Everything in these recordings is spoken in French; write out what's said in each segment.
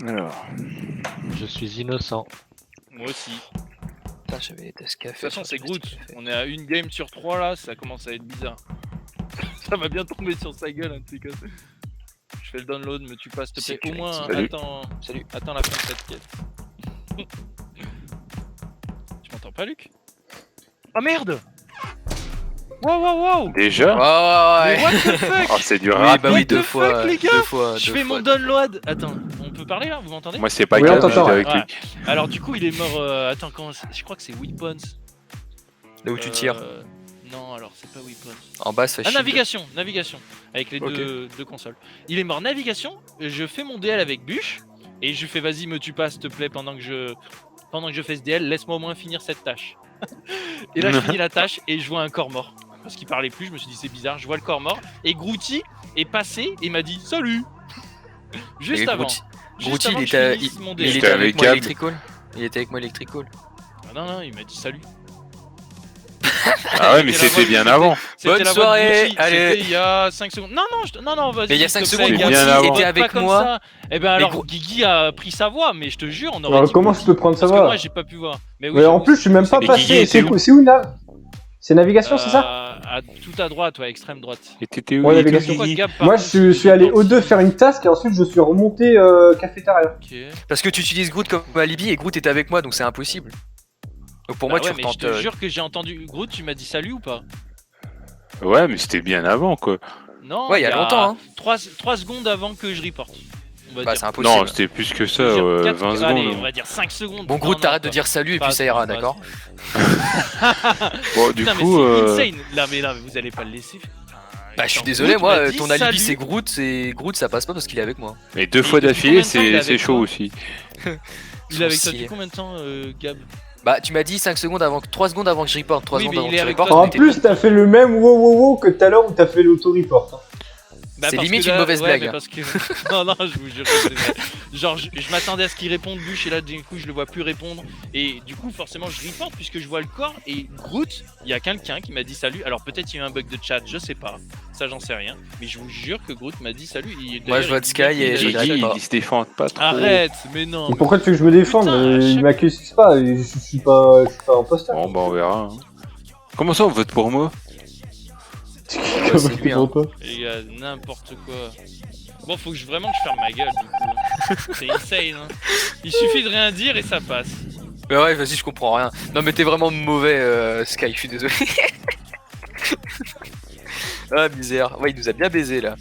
Alors. Je suis innocent. Moi aussi. Putain, j'avais des De cafés. toute façon, c'est Groot. On est à une game sur 3 là, ça commence à être bizarre. Ça va bien tomber sur sa gueule, un de ces gars. Je fais le download, me tue pas, s'il te plaît. Au moins, Salut. attends la fin de cette quête. Tu m'entends pas, Luc? Oh merde! Wow! Déjà Ouais. Mais what the fuck? Oh, c'est du Oui, rap. bah What oui, the deux fuck, fois. les gars Deux fois. Je deux fais fois. mon download. Attends, on peut parler là? Vous m'entendez? Moi, c'est pas Oui, Gab, on t'entend, j'étais avec ouais. lui. Alors, du coup, il est mort. Attends, je crois que c'est Weapons. Là où tu tires. Non, alors c'est pas Weapons. En bas, ça Ah, shield. navigation, avec les Ok. deux consoles. Il est mort navigation, je fais mon DL avec Bûche, et je fais vas-y, me tue pas s'il te plaît pendant que je fais ce DL, laisse-moi au moins finir cette tâche. Et là je finis la tâche et je vois un corps mort. Parce qu'il parlait plus, je me suis dit c'est bizarre, je vois le corps mort, et Grouty est passé et m'a dit salut. Juste Et avant. Grouty- Juste Grouty, avant il que je était, finisse mon il DL. était J'étais avec avec moi Gab. Electrical. Il était avec moi Electrical. Ah non, il m'a dit salut. Ah ouais, mais c'était bien avant. C'était Bonne la voix de soirée, Grouty, allez. c'était il y a 5 secondes. Non, vas-y. Mais il y a s'il 5 te plaît, secondes, Gab. bien Grouty avant. était Pas avec comme moi. ça. Eh ben alors, Gros- Guigui a pris sa voix, mais je te jure, on aurait Alors dit comment Grouty. je peux prendre sa Parce que voix? moi, j'ai pas pu voir. Mais oui, Mais en plus, je suis même pas Et passé. Guigui C'est était où? c'est où Nav? C'est navigation, c'est ça? Tout à droite, ouais, extrême droite. Et t'étais où? Ouais, il était navigation. où, Pourquoi Guigui Gab, par Moi, contre, je suis il est allé parti O2 faire une task et ensuite je suis remonté cafétéria. Ok. Parce que tu utilises Groot comme alibi et Groot était avec moi, donc c'est impossible. Donc pour moi, Bah tu ouais, mais je retentes. te jure que j'ai entendu Groot, tu m'as dit salut ou pas? Ouais, mais c'était bien avant, quoi. Non, Ouais, il y a longtemps, hein. 3 secondes avant que je reporte. On va Bah, dire. c'est impossible. Non, c'était plus que ça, On va dire 20 quatre- Allez, on secondes. va dire 5 secondes. Bon, Non, Groot, non, t'arrêtes de pas- dire salut et pas- puis ça ira, pas- d'accord? Bon, du Putain, mais coup, c'est insane. Là, mais vous allez pas le laisser. Bah, je suis Attends, désolé, Groot m'a moi, dit ton alibi salut. c'est Groot, et Groot ça passe pas parce qu'il est avec moi. mais 2 Et fois depuis combien d'affilée, de temps il est c'est avec chaud toi aussi. Il est avec toi Sourcil. depuis combien de temps, Gab? Bah, tu m'as dit 5 secondes avant, 3 secondes avant que je report, 3 Oui, secondes mais avant il que est je avec report. toi En on était- plus, t'as fait le même wow que tout à l'heure où t'as fait l'auto-report. C'est parce limite que une là- mauvaise ouais, blague, mais hein. parce que... non, je vous jure que c'est vrai. Genre, je m'attendais à ce qu'il réponde Bûche et là, du coup, je le vois plus répondre. Et du coup, forcément, je reporte puisque je vois le corps. Et Groot, il y a quelqu'un qui m'a dit salut. Alors, peut-être il y a eu un bug de chat, je sais pas. Ça, j'en sais rien. Mais je vous jure que Groot m'a dit salut. Moi, je vois de Sky et je dirais dirais pas. Ils se défendent pas trop. Arrête, mais non. Mais pourquoi tu veux que je me défende? Putain, à Il chaque- m'accuse pas, je suis pas imposteur. Bon, bah, on verra. hein. Comment ça, on vote pour moi? c'est lui, hein. Les gars, n'importe quoi. Bon, faut que vraiment que je ferme ma gueule, du coup. C'est insane, hein. Il suffit de rien dire et ça passe. Mais ouais, vas-y, je comprends rien. Non, mais t'es vraiment mauvais, Sky, je suis désolé. Ah, misère. Ouais, il nous a bien baisé là.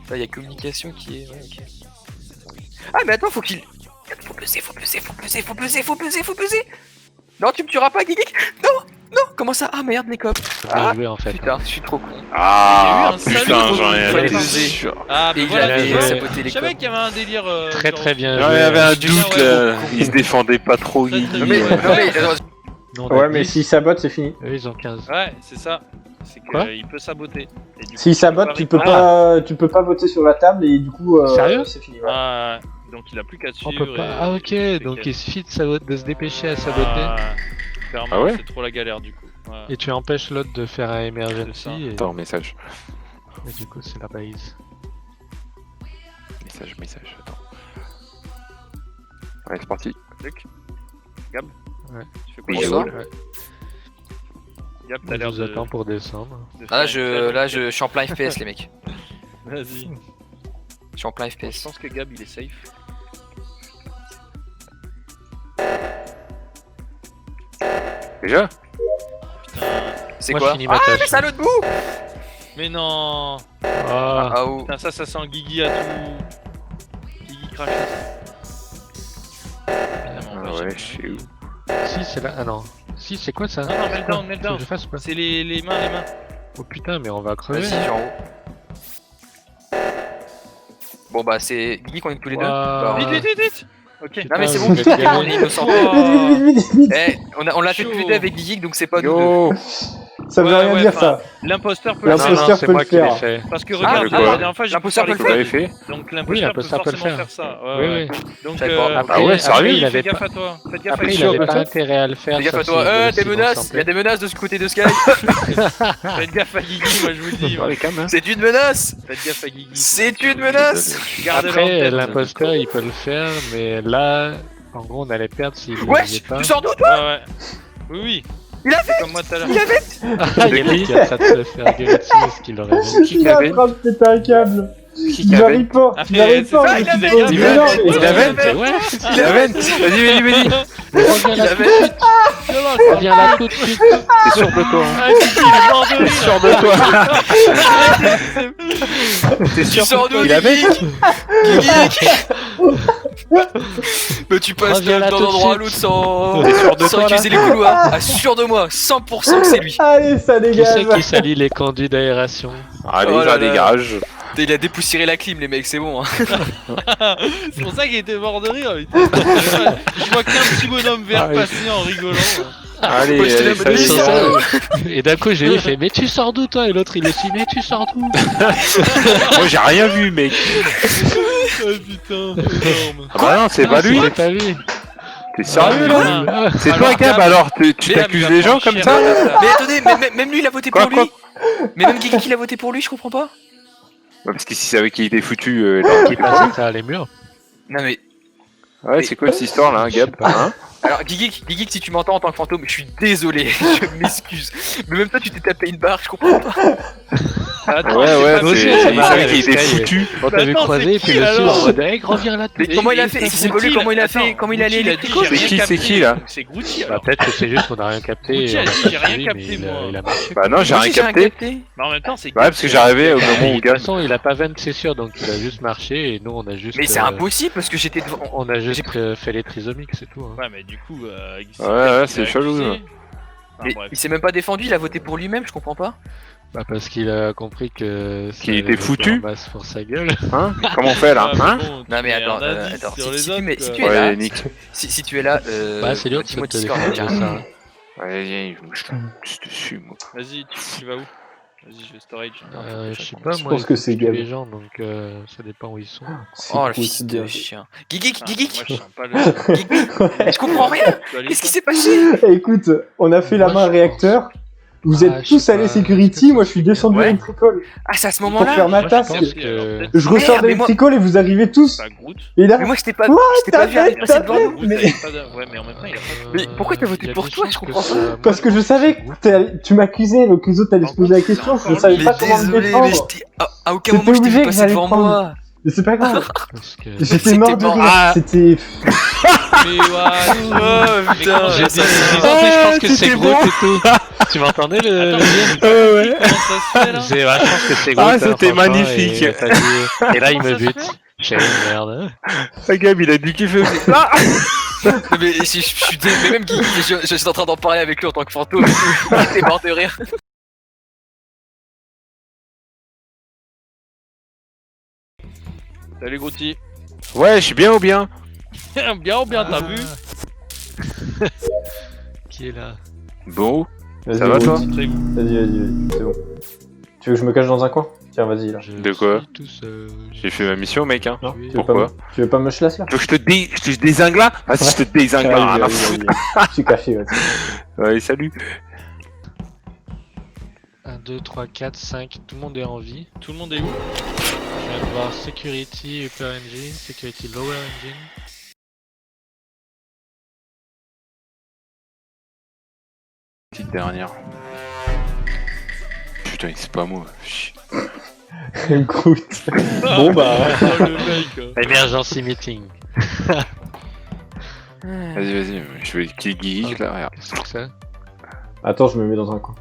Là, il y a communication qui est. Ouais, ok. Ah, mais attends, faut qu'il. Faut peser. Non, tu me tueras pas, Guigui. Non, comment ça? Ah, merde, les cops. Bien Ah, joué en fait. putain, je suis trop con. Ah, Il y a eu un putain, salut, j'en ai faut été peser. sûr. Ah, Et mais il voilà, avait tu vois, saboté je les savais cops. qu'il y avait un délire. Très genre- très bien Non, joué. il y avait un je dis, doute ouais, là. beaucoup. Il se défendait pas trop, Très, Guigui. très Non, mais, bien. non, mais, attends, Nous, on a Ouais, mais 10, s'il sabote, c'est fini. eux ils ont 15. Ouais, c'est ça. C'est Quoi qu'il peut saboter. Et du coup, S'il tu sabote, peux tu peux répondre. pas voter sur la table et du coup, Sérieux c'est fini. Ouais. Ah, donc il a plus qu'à On suivre. peut pas. et- Ah ok, et- donc il suffit de se dépêcher à saboter. Clairement, Ah ouais c'est trop la galère du coup. Ouais. Et tu empêches l'autre de faire un C'est ça. emergency et Attends, message. du coup c'est la base. Message, attends. Ouais, c'est parti. Luc Gab Ouais. Tu fais quoi Oui, Bonsoir. je Ouais. Gab, On t'as l'air vous de. attend pour descendre. de Ah, faire là, une je suis en plein FPS, les mecs. Vas-y. Je suis en plein Je FPS. pense que Gab il est safe. Déjà? Putain. C'est Moi, quoi? je finis ma Ah, tâche. mais c'est à l'autre bout! Mais non. Ah, Ah, oh. Putain, ça sent Guigui à tout. Guigui crache. Ah ouais, je sais où. si c'est là. Ah non. Si c'est quoi ça? Non, non, mets le down, mets le Faut down. que je fasse quoi? C'est les mains, les mains. Oh putain, mais on va crever. Vas-y, je suis en haut. Bon, bah, c'est Guigui qu'on est tous les deux. Waouh. Bah, Vite, vite, vite, vite. Ok. Non, mais Ah, c'est vous bon, êtes galéré. on est innocent. Oh. Vite. Eh, on l'a fait tous les Chaud. deux avec Guigui, donc c'est pas nous deux. Yo! Ça veut Ouais, rien ouais, dire enfin, ça. l'imposteur peut le L'imposteur faire. Non, c'est peut moi le qui l'ai faire. fait. Parce que Ah, regarde, le quoi la dernière fois j'ai L'imposteur fait Vous l'avez fait? donc Oui, l'imposteur peut l'imposteur peut le forcément faire. faire ça. Ouais, Oui, ouais. oui. Donc Je savais pas. Après, Ah ouais, après, sérieux, il fais avait gaffe pas... à toi. Faites gaffe Après, à il sûr, avait pas peut-être. intérêt à le faire. Fais gaffe à sauf toi. s'il veut Des sinon menaces. s'en Il y a des menaces de ce côté de Sky. Faites gaffe à Guigui, moi je vous le dis. Dans les cams, hein. C'est une menace. Faites gaffe à Guigui. C'est une menace. Gardez-le en Après, tête. l'imposteur, il peut le faire, mais là, en gros, on allait perdre s'il le Wesh, faisait pas. tu sors d'où Ouais, toi? ouais. Oui, oui. Il a C'est comme moi tout à l'heure. Il avait Ah, il y a qui qui a train de se faire gueuler dessus, est-ce qu'il l'aurait vu? Il est en train de péter un câble. Il arrive pas. Ah, Il arrive c'est pas. ça, mais il avait- faut- il mais avait- non, il mais- avait- Mais ouais, Il a vent. Vas-y, vas-y. reviens là tout de suite. Reviens là tout de suite. T'es sûr de toi, hein? Ah, Guigui, il est mort de T'es rire. sûr de toi? T'es Tu sûr sors d'où? Il avait? Mais tu passes Reviens là d'un tout de endroit à suite. l'autre sans T'es sûr de sans toi, là? utiliser les couloirs. Assure de moi, 100% que c'est lui. Allez, ça Qui dégage. c'est qui salit les conduits d'aération? Allez, Oh là ça là. dégage. Il a dépoussiéré la clim, les mecs, c'est bon. Hein. C'est pour ça qu'il était mort de rire. Je vois qu'un petit bonhomme vert Ah, oui. passer en rigolant. Allez, Moi, je te allez, la ça bonne Sans descend. ça. Et d'un coup, j'ai dit, il fait, mais tu sors d'où toi? Et l'autre, il aussi, mais tu sors d'où? Moi, j'ai rien vu, mec. Oh putain, énorme. Ah bah non, c'est pas lui. J'ai pas vu. T'es sérieux, là? Ah, C'est Alors, toi, Gab, Gab, alors? Tu Léa, t'accuses il va les gens prendre comme cher ça? à la place. Mais attendez, même lui, il a voté Quoi, pour lui. Mais même Guigui, il a voté pour lui, je comprends pas. Ouais, parce qu'il savait qu'il était foutu. Qui passe à les murs? Non mais, Ouais, c'est quoi cette histoire là, Gab? Hein? alors Guigui, si tu m'entends en tant que fantôme, je suis désolé, je m'excuse. Mais même toi, tu t'es tapé une barre, je comprends pas. Attends, Ouais, c'est ouais, pas c'est- possible. il marré savait avec qu'il était Sky. foutu. On t'a vu Attends, croiser, c'est et puis qui, le suivre en alors mode, hey, reviens là tout Mais de comment suite. il a fait? C'est pas lui, comment il a fait? Comment il a allé Grouty, électrique? dit, j'ai C'est rien qui, capté. c'est qui, là? C'est Grouty Bah alors. peut-être que c'est juste qu'on a rien capté. Grouty et a on dit, a j'ai pas rien suivi, capté, mais il a- moi. il a marché. Bah non, j'ai Moi rien aussi, capté. Mais en même temps, c'est Ouais, parce que j'arrivais au moment De où toute Gab. façon, il a pas 20, c'est sûr, donc il a juste marché et nous on a juste. Mais c'est impossible parce que j'étais devant. On a juste fait les trisomiques, c'est tout. Hein. Ouais, mais du coup. Ouais, c'est chelou, là. Mais il s'est même pas défendu, il a voté pour lui-même, je comprends pas. Bah parce qu'il a compris que. ça Qu'il allait était le foutu. faire en masse pour sa gueule. Hein? Comment on fait là? Hein? Non, mais attends, attends, si tu es là, Ouais, Nick. si tu es là, Bah c'est dur de se dis-moi téléphoner Discord, de tiens. ça. Ouais, je suis dessus, moi. Vas-y, tu vas où? Vas-y, je vais storage. Je sais pas, Je moi. pense il que faut c'est tuer Gab. les gens, donc ça dépend où ils sont. C'est Oh le cool, fils c'est de bien. chien. Guigui, Moi, Guigui, je sens pas le. je comprends rien. Tu vas aller Qu'est-ce qui pas s'est passé? Écoute, on a fait la Moi, main je réacteur. Vous Ah, êtes je tous sais allés pas. security, moi je suis descendu Ouais. à l'électricole Ah, c'est à ce pour moment-là. faire ma Moi, je task. pense que. Je ressors Merde, de mais moi- l'électricole et vous arrivez tous. Pas Groot. Et là, Mais moi, je t'ai pas, What? je t'ai pas vu aller T'as passer fait- devant nous. Groot, Mais- il a pas de- Ouais, mais en même temps, il a pas de. Mais pourquoi t'as voté il y a pour des toi? chances Je que comprends ça- pas. moi, parce que je savais que tu m'accusais, donc les autres allaient se poser la question, je ne savais Mais pas comment me désolé, mais défendre. à aucun C'était moment je t'ai obligé vu que passer j'allais devant prendre. moi. Mais c'est pas grave, Parce que. j'étais C'était mort de mort. rire, Ah. c'était... Mais ouais. Oh putain, J'ai dit, ça- je pense que c'est c'était gros bon. et tout. Tu m'entendais le Attends, dire Ouais. Comment ça se fait là? Je pense que c'est gros. Ah, ça, c'était franchement, magnifique. Et là, il Comment me ça se bute. fait J'ai une merde. Ah, Gab, il a dit qu'il faisait. Ah! Mais je suis désolé, mais même Guigui, je suis en train d'en parler avec lui en tant que fantôme. T'es mort de rire. Salut Grouty. Ouais, je suis bien ou bien? Bien ou bien, t'as vu? Qui est là? Bon. Vas-y, Ça va, toi? vas-y, Très vous. vas-y, c'est bon. Tu veux que je me cache dans un coin? Tiens, vas-y, là. Je De quoi suis tout seul. J'ai fait ma mission, mec, hein. Non, Oui. tu veux pas Pourquoi me- Tu veux pas me chlasse là? Tu veux que je te désingue là? Vas-y, je te désingue là, rien à foutre. Je suis caché, vas-y. Ouais, salut. 1, 2, 3, 4, 5. Tout le monde est en vie. Tout le monde est où? Je viens de voir Security Upper Engine, Security Lower Engine. Petite dernière. Putain, c'est pas moi. Chut. Écoute. Bon bah... Oh, le mec. Emergency Meeting. Vas-y, je vais kill Guigui là, regarde. Qu'est-ce que c'est? Attends, je me mets dans un coin.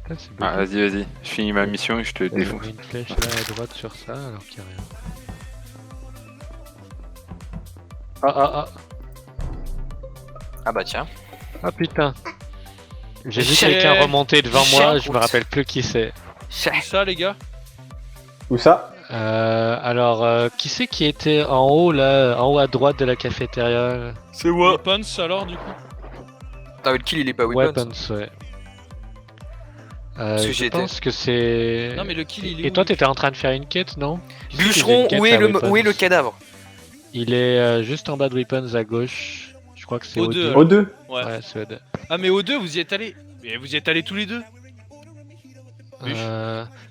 Putain, c'est Ah, beaucoup. vas-y, je finis ma mission et je te Il y défonce. a une flèche là à droite sur ça alors qu'il n'y a rien. Ah. Ah bah tiens. Ah putain. J'ai vu Chien. quelqu'un remonter devant Chien moi, je me route. rappelle plus qui c'est. Où ça, les gars? Où ça? Alors, qui c'est qui était en haut là, en haut à droite de la cafétéria? C'est Weapons alors, du coup? Ah, le kill il est pas weapons. Weapons, ouais. que Je j'y étais. pense que c'est... Non, mais le kill, il est Et où, toi, le t'étais en train de faire une quête, non? Bûcheron, où est le cadavre? Il est juste en bas de Weapons à gauche. Je crois que c'est O2. O2. O2. Ouais. Ouais, c'est O2. Ah, mais O2, vous y êtes allés. Mais vous y êtes allés tous les deux. Bûche.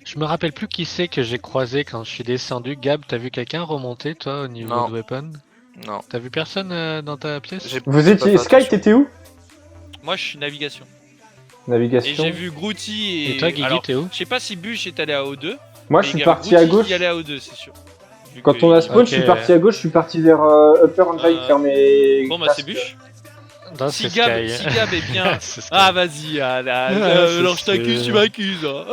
Je me rappelle plus qui c'est que j'ai croisé quand je suis descendu. Gab, t'as vu quelqu'un remonter, toi, au niveau Non. de Weapon? Non. T'as vu personne dans ta pièce? Vous étiez. Sky, t'étais où? Moi, je suis navigation. Et Navigation. j'ai vu Grouty Et toi, Guigui, Alors, t'es où? je sais pas si Bûche est allé à O2. Moi, mais je suis il y a parti à Grouty gauche. qui allait à O2, c'est sûr. Vu Quand que on a il- spawn, Ok. je suis parti à gauche, je suis parti vers Upper Engine faire mes. Bon, bah, c'est Bûche. Non, Si c'est Gab, Sky. si Gab est bien. C'est Sky. Ah, vas-y, c'est alors je t'accuse, sûr. tu m'accuses. Hein.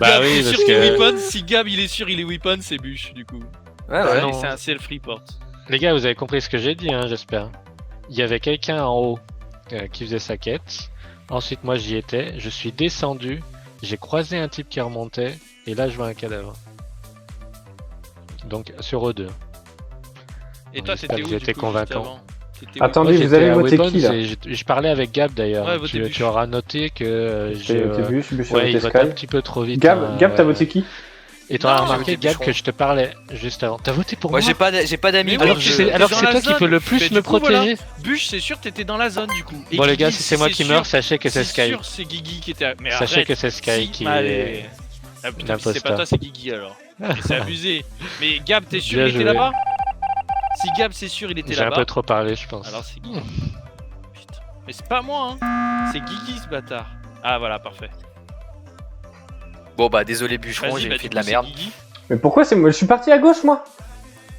Bah Gab, oui, t'es parce sûr qu'il est que... Weapon. Si Gab, il est sûr, il est Weapon, c'est Bûche, du coup. Ouais, ouais. non. Et c'est un self-report. Les gars, vous avez compris ce que j'ai dit, hein, j'espère. Il y avait quelqu'un en haut qui faisait sa quête. Ensuite, moi, j'y étais. Je suis descendu. J'ai croisé un type qui remontait. Et là, je vois un cadavre. Donc, sur E2. Et toi, J'espère t'étais que où, j'ai du été coup, convaincant. juste avant? T'étais où Attendez, Moi, vous avez j'étais à voté Weapons qui là? et je parlais avec Gab d'ailleurs. Ouais, votez Bûche. Tu auras noté que T'es Bûche, Bûche a ouais, il voté votait un Sky. petit peu trop vite. Gab, hein, Gab, t'as ouais. voté qui? Et t'auras Non, remarqué, j'ai voté Gab, Bûcheron. que je te parlais juste avant. T'as voté pour Moi, moi? j'ai pas d'amis. Mais donc oui, Alors, tu je sais- sais- t'es alors dans c'est la toi qui zone. peux le plus Mais me du coup, voilà. protéger. Bûche, c'est sûr, t'étais dans la zone, du coup. Et Bon, les Guigui, gars, si c'est moi qui meurs, sachez que c'est Sky. sûr, c'est Guigui qui était. Mais Sachez arrête. que c'est Sky Si, qui allez. est... Ah, putain, si c'est pas l'imposteur. toi, c'est Guigui alors. Mais c'est abusé. Mais Gab, t'es sûr Bien il était joué. là-bas? Si Gab, c'est sûr, il était J'ai un là-bas. peu trop parlé, je pense. Alors c'est Guigui. Putain. Mais c'est pas moi, hein. C'est Guigui ce bâtard. Ah voilà, parfait. Bon, bah, désolé, Bûcheron, Vas-y, j'ai bah, fait du de la coup, merde. c'est Guigui. Mais pourquoi c'est moi? Je suis parti à gauche, moi.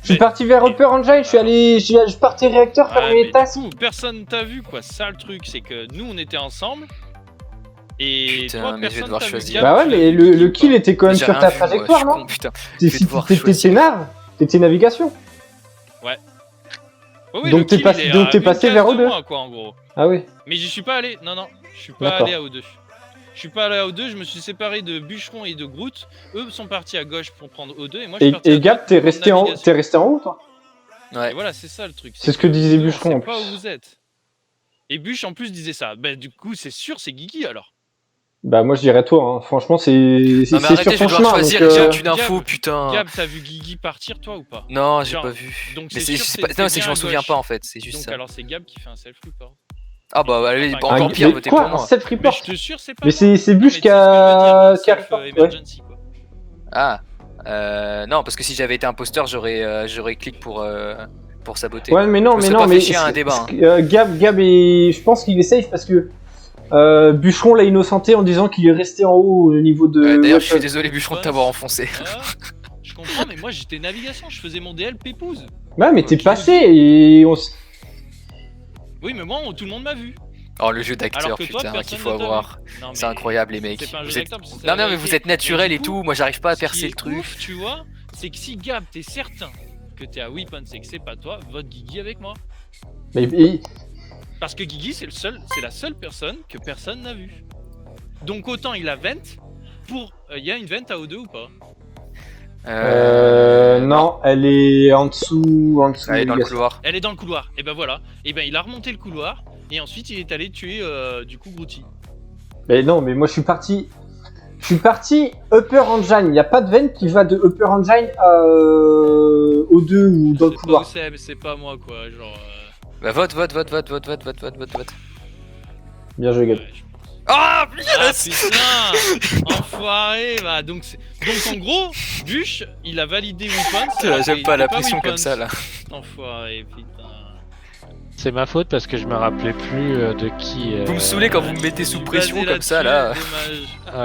Je suis Mais- parti vers Upper Engine, je suis allé. Je partais réacteur faire Ouais, mes mais tasks. du coup, personne t'a vu quoi. Ça le truc, c'est que nous on était ensemble. Et Putain, toi, mais je vais personne devoir t'a vu. choisir. Gab, Bah ouais, tu l'as mais vu, le Guigui, kill quoi. était quand même J'ai sur rien ta vu, moi, trajectoire, je suis non? con, putain. T'es je vais devoir t'étais choisir. nav. T'étais navigation. Ouais, oui, Donc le t'es kill, passé- il est donc à t'es une passé case vers de O2. moi, quoi, en gros. Ah oui. Mais j'y suis pas allé. Non, non, je suis pas D'accord. allé à O2. Je suis pas allé à O2, je me suis séparé de Bûcheron et de Groot. Eux sont partis à gauche pour prendre O2 et moi je suis parti à Et Gab, droite t'es pour resté prendre en haut. navigation. T'es resté en haut, toi? Ouais. Et voilà, c'est ça le truc. C'est ce que disait O2, on Bûcheron, sait en pas plus. où vous êtes. Et Bûche en plus disait ça. Bah du coup, c'est sûr, c'est Guigui alors. Bah moi je dirais toi. Hein. Franchement, c'est Non, mais sur arrêtez, je vais ton devoir chemin. choisir, Donc, j'ai aucune info, Gab, putain. Gab, t'as vu Guigui partir toi ou pas? Non, j'ai Genre, pas vu. donc Mais c'est sûr, c'est c'est- pas... c'est Non, c'est que bien je m'en à souviens gauche. pas en fait, c'est juste Donc ça. alors c'est Gab qui fait un self-report. Ah bah, allez, Enfin, encore un- pire, mais votez quoi, pour un moi. Mais self-report? je te jure, c'est pas Mais moi. c'est Non, mais Bûche tu sais ce qui que a je veux dire, report. Ouais. emergency, quoi. Ah, non, parce que si j'avais été imposteur, j'aurais cliqué pour saboter. Ouais, mais non, Je me mais serais non, pas mais fait chier à un débat, Gab est, je pense qu'il est safe parce que Bûcheron l'a innocenté en disant qu'il est resté en haut au niveau de. D'ailleurs, je suis Weapons. désolé, Bûcheron, de t'avoir enfoncé. Ah, je comprends, mais moi j'étais navigation, je faisais mon DL pépouze. Ouais, mais t'es Ok. passé et on. Oui, mais moi tout le monde m'a vu. Oh, le jeu d'acteur, Alors que toi, putain, personne qu'il faut ne t'a avoir. vu. Non, C'est mais incroyable, les mecs. c'est pas un jeu Vous êtes... d'acteur, parce que c'est Non, la non, mais vérité. vous êtes naturel Mais et du tout. coup, Moi, j'arrive pas à ce qui percer est le truc. ouf, tu vois, c'est que si Gab, t'es certain que t'es à Weapon, c'est que c'est pas toi, vote Guigui avec moi. Mais Parce que Guigui, c'est la seule personne que personne n'a vue. Donc autant il a vent pour. Il y a une vent à O2 ou pas? non, elle est en dessous, Allez, dans le navigation. couloir. Elle est dans le couloir. Et ben voilà. Et ben il a remonté le couloir et ensuite il est allé tuer du coup Grouty. Mais non, mais moi je suis parti. Je suis parti Upper Engine. Il n'y a pas de vent qui va de Upper Engine à O2 ou dans le Je sais pas où couloir. c'est, mais c'est pas moi quoi. Genre. Bah, vote. Bien joué, Gab. Ouais, je- Ah, Ah yes putain Enfoiré bah, donc en gros, Bûche, il a validé Weapons. J'aime pas la pression comme ça, là. Enfoiré, putain. C'est ma faute parce que je me rappelais plus de qui. Vous me saoulez quand vous me mettez sous Il pression basait comme ça, là. là-dessus, dommage.